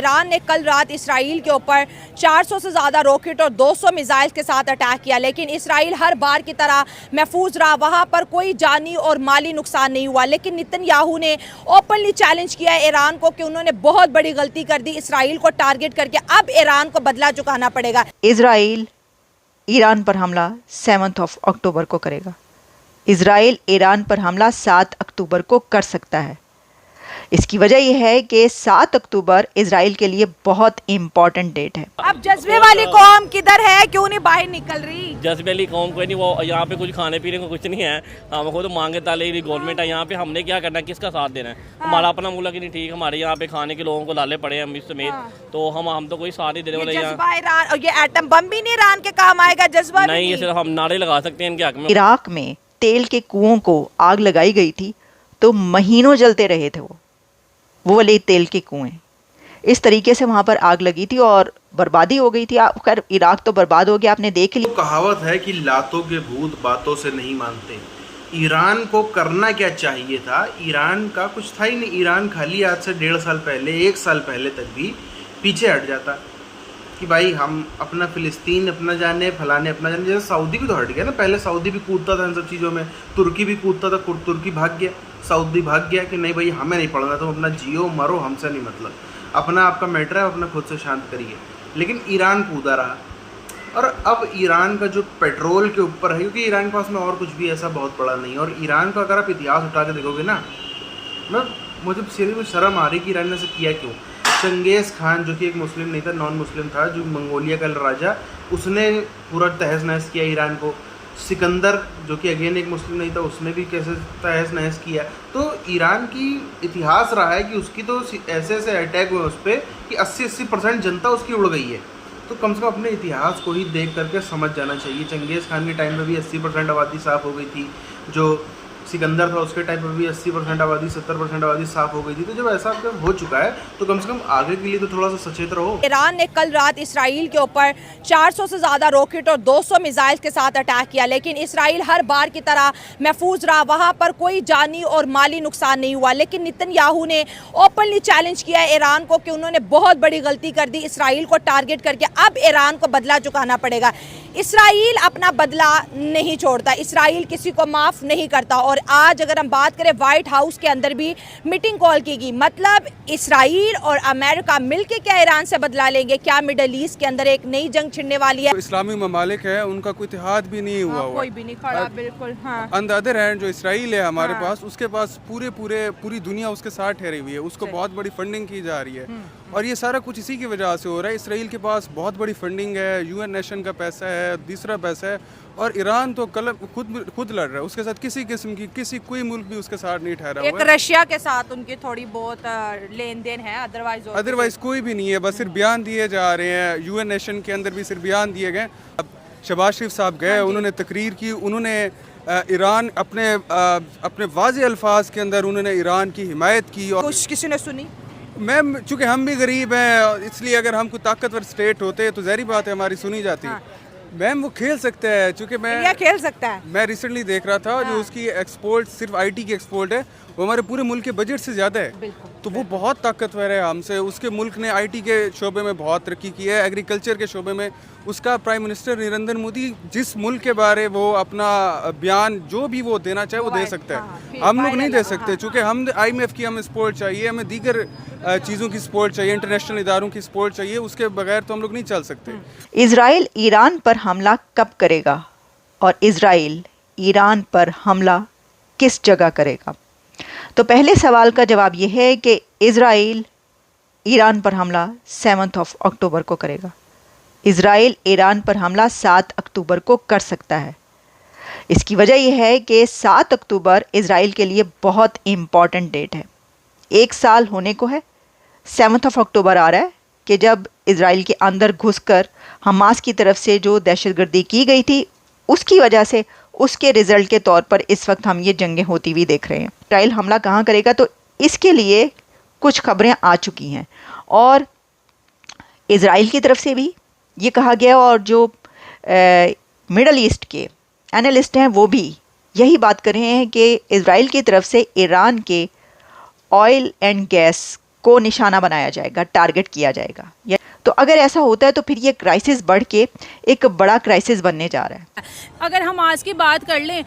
Iran ने कल रात इसराइल के ऊपर 400 से ज़्यादा रॉकेट और 200 मिसाइल के साथ अटैक किया, लेकिन इसराइल हर बार की तरह महफूज रहा। वहाँ पर कोई जानी और माली नुकसान नहीं हुआ। लेकिन नेतन्याहू ने ओपनली चैलेंज किया है ईरान को कि उन्होंने बहुत बड़ी गलती कर दी इसराइल को टारगेट करके, अब ईरान को बदला चुकाना पड़ेगा। इसराइल ईरान पर हमला 7 अक्टूबर को करेगा। इसराइल ईरान पर हमला 7 अक्टूबर को कर सकता है। इसकी वजह यह है कि 7 अक्टूबर इसराइल के लिए बहुत इम्पोर्टेंट डेट है। अब जज्बे वाली कौम किधर है, क्यों नहीं बाहर निकल रही? जज्बे वाली कौम कोई नहीं, वो यहाँ पे कुछ खाने पीने को कुछ नहीं है। हम खुद मांगे ताले गवर्नमेंट है यहाँ पे, हमने क्या करना है, किसका साथ देना है? हमारा अपना मुल्क ही नहीं ठीक, हमारे यहाँ पे खाने के लोगों को लाले पड़े हैं अमीर समेत, तो हम तो कोई साथ ही देने वाले यहाँ। और ये एटम बम भी नहीं ईरान के काम आएगा, जज्बा नहीं, ये सिर्फ हम नारे लगा सकते हैं इनके हक में। इराक में तेल के कुओं को आग लगाई गई थी तो महीनों जलते रहे थे वो वाले तेल के कुएं। इस तरीके से वहां पर आग लगी थी और बर्बादी हो गई थी। खैर इराक तो बर्बाद हो गया, आपने देख लिया। कहावत है कि लातों के भूत बातों से नहीं मानते। ईरान को करना क्या चाहिए था? ईरान का कुछ था ही नहीं। ईरान खाली आज से 1.5 साल पहले, 1 साल पहले तक भी पीछे हट जाता कि भाई हम अपना फिलिस्तीन अपना जाने, फलाने अपना जाने। जैसे सऊदी भी तो हट गया ना, पहले सऊदी भी कूदता था इन सब चीज़ों में, तुर्की भी कूदता था, तुर्की भाग गया, सऊदी भाग गया कि नहीं भाई हमें नहीं पढ़ना, तुम अपना जियो मरो, हमसे नहीं मतलब, अपना आपका मैटर है, अपना खुद से शांत करिए। लेकिन ईरान कूदा रहा। और अब ईरान का जो पेट्रोल के ऊपर है, क्योंकि ईरान के पास में और कुछ भी ऐसा बहुत बड़ा नहीं है, और ईरान का अगर आप इतिहास उठा के देखोगे ना, मुझे सिरे में शर्म आ रही कि ईरान ने ऐसा किया क्यों। चंगेज़ खान जो कि एक मुस्लिम नहीं था, नॉन मुस्लिम था, जो मंगोलिया का राजा, उसने पूरा तहस नहस किया ईरान को। सिकंदर जो कि अगेन एक मुस्लिम नहीं था, उसने भी कैसे तहस नहस किया। तो ईरान की इतिहास रहा है कि उसकी तो ऐसे ऐसे अटैक हुए उस पर कि 80% जनता उसकी उड़ गई है। तो कम से कम अपने इतिहास को ही देख करके समझ जाना चाहिए। चंगेज़ खान के टाइम में भी 80% आबादी साफ़ हो गई थी, जो सिकंदर था उसके टाइम पर भी 80% आबादी, 70% आबादी साफ हो गई थी। तो जब ऐसा हो चुका है तो कम से कम आगे के लिए तो थोड़ा सा सचेत रहो। ईरान ने कल रात इसराइल के ऊपर 400 से ज़्यादा रॉकेट और 200 मिसाइल के साथ अटैक किया, लेकिन इसराइल हर बार की तरह महफूज रहा। वहाँ पर कोई जानी और माली नुकसान नहीं हुआ। लेकिन नेतन्याहू ने ओपनली चैलेंज किया है ईरान को कि उन्होंने बहुत बड़ी गलती कर दी इसराइल को टारगेट करके, अब ईरान को बदला चुकाना पड़ेगा। इसराइल अपना बदला नहीं छोड़ता, इसराइल किसी को माफ़ नहीं करता। और आज अगर हम बात करें, व्हाइट हाउस के अंदर भी मीटिंग कॉल की गई। मतलब इसराइल और अमेरिका मिलकर क्या ईरान से बदला लेंगे? क्या मिडल ईस्ट के अंदर एक नई जंग छिड़ने वाली है? इस्लामी ममालिक है, उनका कोई इतिहाद भी नहीं हुआ कोई भी नहीं खड़ा, बिल्कुल। ऑन द अदर हैंड जो इसराइल है हमारे पास, उसके पास पूरी दुनिया उसके साथ ठहरी हुई है, उसको बहुत बड़ी फंडिंग की जा रही है। और ये सारा कुछ इसी की वजह से हो रहा है। इसराइल के पास बहुत बड़ी फंडिंग है, UN नेशन का पैसा है, दूसरा पैसा है, और ईरान तो खुद लड़ रहा है। उसके साथ किसी किस्म की कोई मुल्क भी उसके साथ नहीं ठहरा हुआ है। एक रशिया के साथ उनकी थोड़ी बहुत लेन देन है, अदरवाइज कोई भी नहीं है। बस सिर्फ बयान दिए जा रहे हैं। UN नेशन के अंदर भी सिर्फ बयान दिए गए। अब शहबाज शरीफ साहब गए, उन्होंने तकरीर की, उन्होंने ईरान अपने वाज़े अल्फाज के अंदर उन्होंने ईरान की हिमायत की। और कुछ किसी ने सुनी? मैम चूँकि हम भी गरीब हैं, इसलिए अगर हम कोई ताकतवर स्टेट होते तो ज़ाहिर बात है हमारी सुनी जाती। मैम वो खेल सकता है, चूँकि इंडिया खेल सकता है। मैं रिसेंटली देख रहा था, जो उसकी एक्सपोर्ट सिर्फ IT की एक्सपोर्ट है, वो हमारे पूरे मुल्क के बजट से ज़्यादा है। तो वो बहुत ताकतवर है हमसे। उसके मुल्क ने IT के शोबे में बहुत तरक्की की है, एग्रीकल्चर के शोबे में। उसका प्राइम मिनिस्टर नरेंद्र मोदी जिस मुल्क के बारे वो अपना बयान जो भी वो देना चाहे वो दे सकता है। हम लोग नहीं दे सकते, चूँकि हम IMF की हमें सपोर्ट चाहिए, हमें दीगर चीज़ों की सपोर्ट चाहिए, इंटरनेशनल इदारों की सपोर्ट चाहिए। उसके बगैर तो हम लोग नहीं चल सकते। इसराइल ईरान पर हमला कब करेगा और इसराइल ईरान पर हमला किस जगह करेगा? तो पहले सवाल का जवाब यह है कि इसराइल ईरान पर हमला 7 अक्टूबर को करेगा। इसराइल ईरान पर हमला 7 अक्टूबर को कर सकता है। इसकी वजह यह है कि 7 अक्टूबर इसराइल के लिए बहुत इम्पॉर्टेंट डेट है। 1 साल होने को है। 7 अक्टूबर आ रहा है कि जब इसराइल के अंदर घुसकर हमास की तरफ से जो दहशतगर्दी की गई थी, उसकी वजह से उसके रिज़ल्ट के तौर पर इस वक्त हम ये जंगें होती हुई देख रहे हैं। इसराइल हमला कहाँ करेगा? तो इसके लिए कुछ खबरें आ चुकी हैं और इसराइल की तरफ से भी ये कहा गया, और जो मिडल ईस्ट के एनालिस्ट हैं वो भी यही बात कर रहे हैं कि इसराइल की तरफ से ईरान के ऑयल एंड गैस को निशाना बनाया जाएगा, टारगेट किया जाएगा। तो अगर ऐसा होता है तो फिर ये क्राइसिस बढ़ के एक बड़ा क्राइसिस बनने जा रहा है। अगर हमास की बात कर लें,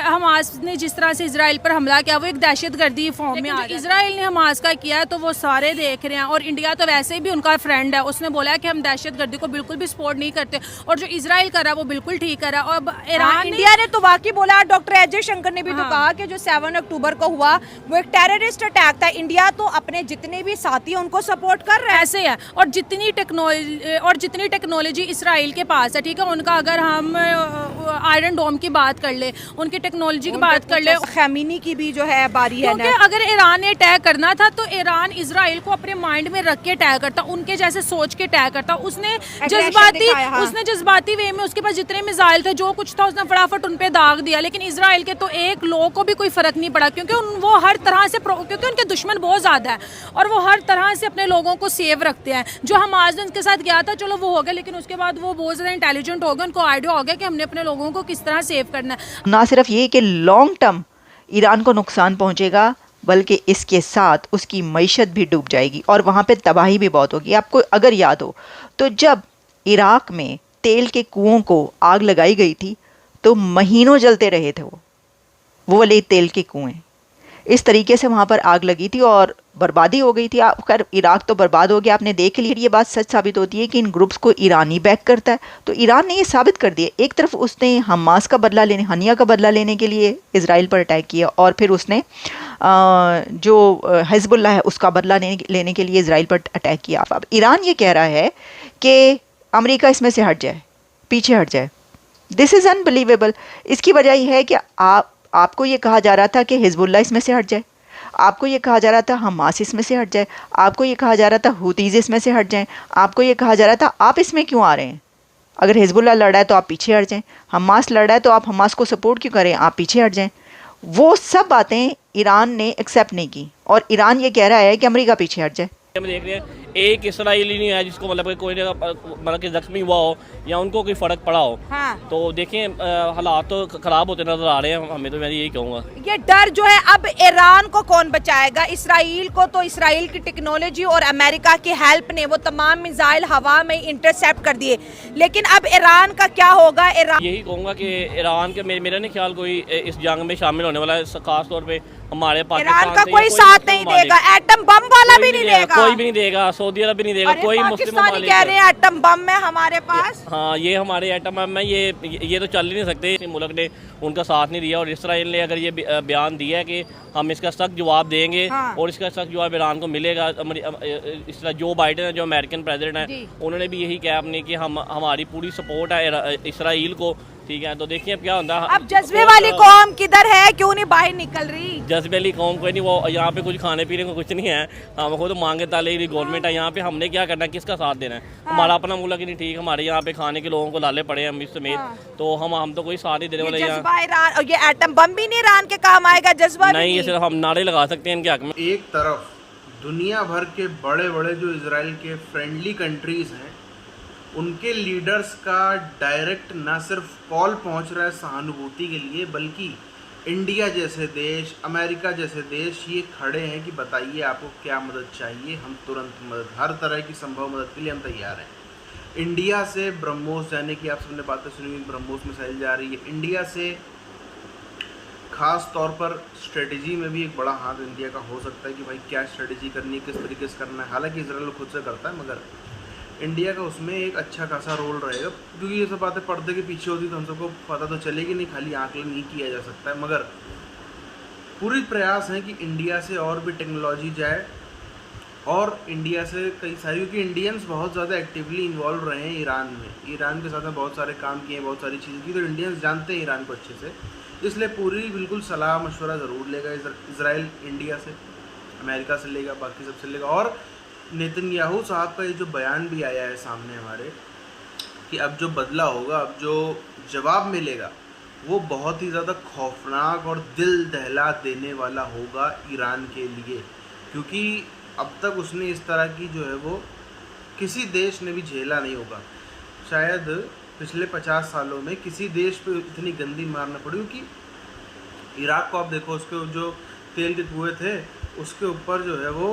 हमास ने जिस तरह से इजराइल पर हमला किया वो एक दहशतगर्दी फॉर्म में आ रहा है। इजराइल ने हमास का किया तो वो सारे देख रहे हैं, और इंडिया तो वैसे भी उनका फ्रेंड है, उसने बोला है कि हम दहशतगर्दी को बिल्कुल भी सपोर्ट नहीं करते, और जो इजराइल कर रहा है वो बिल्कुल ठीक कर रहा है। और ईरान इंडिया ने तो वाकई बोला, डॉक्टर अजय शंकर ने भी तो कहा कि जो 7 अक्टूबर को हुआ वो एक टेररिस्ट अटैक था। इंडिया तो अपने जितने भी साथी उनको सपोर्ट कर रहा है। ऐसे है, और जितनी टेक्नोलॉजी इसराइल के पास है, ठीक है, उनका अगर हम आयरन डोम की बात कर ले, उनकी टेक्नोलॉजी की बात कर ले, खमीनी की भी जो है बारी है। क्योंकि अगर ईरान ने अटैक करना था तो ईरान इजराइल को अपने माइंड में रख के अटैक करता, उनके जैसे सोच के अटैक करता। उसने जज्बाती वे में, उसके पास जितने मिसाइल थे, जो कुछ था, उसने फटाफट उन पे दाग दिया। लेकिन इजराइल के तो एक लोग को भी कोई फर्क नहीं पड़ा, क्योंकि वो हर तरह से, क्योंकि उनके दुश्मन बहुत ज्यादा है और वो हर तरह से अपने लोगों को सेव रखते हैं। जो हमास ने उनके साथ गया था, चलो वो हो गया, लेकिन उसके बाद वो बहुत ज्यादा इंटेलिजेंट हो गए, उनको आइडिया हो गया कि हमने अपने लोगों को किस तरह सेव करना है। ना सिर्फ ये कि लॉन्ग टर्म ईरान को नुकसान पहुंचेगा, बल्कि इसके साथ उसकी मईशत भी डूब जाएगी और वहाँ पे तबाही भी बहुत होगी। आपको अगर याद हो तो जब इराक में तेल के कुओं को आग लगाई गई थी तो महीनों जलते रहे थे वो वाले तेल के कुएं। इस तरीके से वहाँ पर आग लगी थी और बर्बादी हो गई थी। खैर इराक तो बर्बाद हो गया, आपने देख लिया। ये बात सच साबित होती है कि इन ग्रुप्स को ईरान ही बैक करता है। तो ईरान ने ये साबित कर दिया, एक तरफ उसने हमास का बदला लेने, हनिया का बदला लेने के लिए इजराइल पर अटैक किया, और फिर उसने जो हिजबुल्लाह है उसका बदला लेने के लिए इजराइल पर अटैक किया। अब ईरान ये कह रहा है कि अमेरिका इसमें से हट जाए, पीछे हट जाए। This is unbelievable. इसकी वजह यह है कि आपको ये कहा जा रहा था कि हिजबुल्लाह इसमें से हट जाए, आपको ये कहा जा रहा था हमास इसमें से हट जाए, आपको ये कहा जा रहा था हुतीज़ इसमें से हट जाएं, आपको ये कहा जा रहा था आप इसमें क्यों आ रहे हैं? अगर हिजबुल्लाह लड़ रहा है तो आप पीछे हट जाएं, हमास लड़ रहा है तो आप हमास को सपोर्ट क्यों करें, आप पीछे हट जाएं। वो सब बातें ईरान ने एक्सेप्ट नहीं की और ईरान ये कह रहा है कि अमेरिका पीछे हट जाए। हम देख रहे हैं एक इसराइली नहीं है जिसको मतलब कोई मतलब कि जख्मी हुआ हो या उनको कोई फ़र्क पड़ा हो। हाँ। तो देखें हालात तो ख़राब होते नज़र आ रहे हैं हमें, तो मैं यही कहूँगा। ये डर जो है अब ईरान को कौन बचाएगा? इसराइल को तो इसराइल की टेक्नोलॉजी और अमेरिका की हेल्प ने वो तमाम मिसाइल हवा में इंटरसेप्ट कर दिए, लेकिन अब ईरान का क्या होगा? ईरान यही कहूँगा कि ईरान के मेरा नहीं ख्याल कोई इस जंग में शामिल होने वाला है, खास तौर पे हमारे पाकिस्तान ईरान का कोई साथ नहीं देगा, एटम बम वाला भी नहीं देगा, कोई भी नहीं देगा, सऊदी अरब भी नहीं देगा, कोई मुस्लिम पाकिस्तानी कह रहे हैं एटम बम है हमारे पास। हाँ, ये हमारे एटम बम है, ये तो चल ही नहीं सकते। इस मुल्क ने उनका साथ नहीं दिया और इसराइल ने अगर ये बयान दिया है कि हम इसका सख्त जवाब देंगे। हाँ। और इसका सख्त जवाब ईरान को मिलेगा। इस तरह जो बाइडेन है, जो अमेरिकन प्रेसिडेंट हैं, उन्होंने भी यही कहा अपने कि हमारी पूरी सपोर्ट है इसराइल को। ठीक है, तो देखिए अब क्या होता है। अब जज्बे वाली कौम किधर है, क्यों नहीं बाहर निकल रही? जज्बे वाली कौम कोई नहीं, वो यहाँ पे कुछ खाने पीने को कुछ नहीं है। हम खुद मांगे ताले की गवर्नमेंट है यहाँ पे, हमने क्या करना है, किसका साथ देना है? हमारा अपना मुल्क ही नहीं ठीक, हमारे यहाँ पे खाने के लोगों को लाले पड़े हैं समेत, तो हम तो कोई साथ नहीं देने वाले। यहाँ ये एटम बम भी नहीं ईरान के काम आएगा, जज्बा नहीं, ये सिर्फ हम नारे लगा सकते हैं इनके हक में। एक तरफ दुनिया भर के बड़े बड़े जो इजराइल के फ्रेंडली कंट्रीज हैं, उनके लीडर्स का डायरेक्ट ना सिर्फ कॉल पहुंच रहा है सहानुभूति के लिए, बल्कि इंडिया जैसे देश, अमेरिका जैसे देश ये खड़े हैं कि बताइए आपको क्या मदद चाहिए, हम तुरंत मदद, हर तरह की संभव मदद के लिए हम तैयार हैं। इंडिया से ब्रह्मोस जाने की आप सबने बातें सुनी हुई, ब्रह्मोस मिसाइल जा रही है इंडिया से। ख़ास तौर पर स्ट्रेटजी में भी एक बड़ा हाथ इंडिया का हो सकता है कि भाई क्या स्ट्रेटजी करनी है, किस तरीके से करना है। हालांकि इजराइल खुद से करता है, मगर इंडिया का उसमें एक अच्छा खासा रोल रहेगा, क्योंकि ये सब बातें पर्दे के पीछे होती तो हम सबको पता तो चलेगी नहीं, खाली आंकलन नहीं किया जा सकता है। मगर पूरी प्रयास है कि इंडिया से और भी टेक्नोलॉजी जाए और इंडिया से कई सारी, क्योंकि इंडियंस बहुत ज़्यादा एक्टिवली इन्वॉल्व रहे हैं ईरान में, ईरान के साथ में बहुत सारे काम किए हैं, बहुत सारी चीज़ें की, तो इंडियंस जानते हैं ईरान को अच्छे से। इसलिए पूरी बिल्कुल सलाह मशवरा ज़रूर लेगा इजराइल, इंडिया से, अमेरिका से लेगा, बाकी सबसे लेगा। और नेतन्याहू साहब का ये जो बयान भी आया है सामने हमारे कि अब जो बदला होगा, अब जो जवाब मिलेगा, वो बहुत ही ज़्यादा खौफनाक और दिल दहला देने वाला होगा ईरान के लिए, क्योंकि अब तक उसने इस तरह की जो है वो किसी देश ने भी झेला नहीं होगा। शायद पिछले 50 सालों में किसी देश पे इतनी गंदी मार न पड़ी, क्योंकि इराक को आप देखो, उसके जो तेल के कुएँ थे उसके ऊपर जो है वो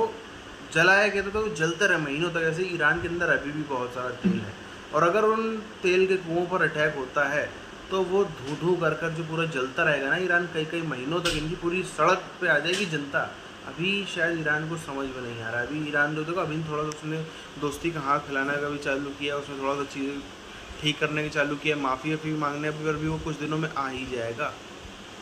जलाया गया था तो वो जलते रहे महीनों तक। ऐसे ईरान के अंदर अभी भी बहुत सारा तेल है, और अगर उन तेल के कुओं पर अटैक होता है तो वो धू धू कर कर जो पूरा जलता रहेगा ना ईरान, कई कई महीनों तक इनकी पूरी सड़क पे आ जाएगी जनता। अभी शायद ईरान को समझ में नहीं आ रहा। अभी ईरान जो देखो अभी थोड़ा सा उसने दोस्ती का हाथ फैलाने का भी चालू किया, उसने थोड़ा सा चीज़ें ठीक करने के चालू किया, माफ़ी वाफ़ी मांगने पर भी वो कुछ दिनों में आ ही जाएगा।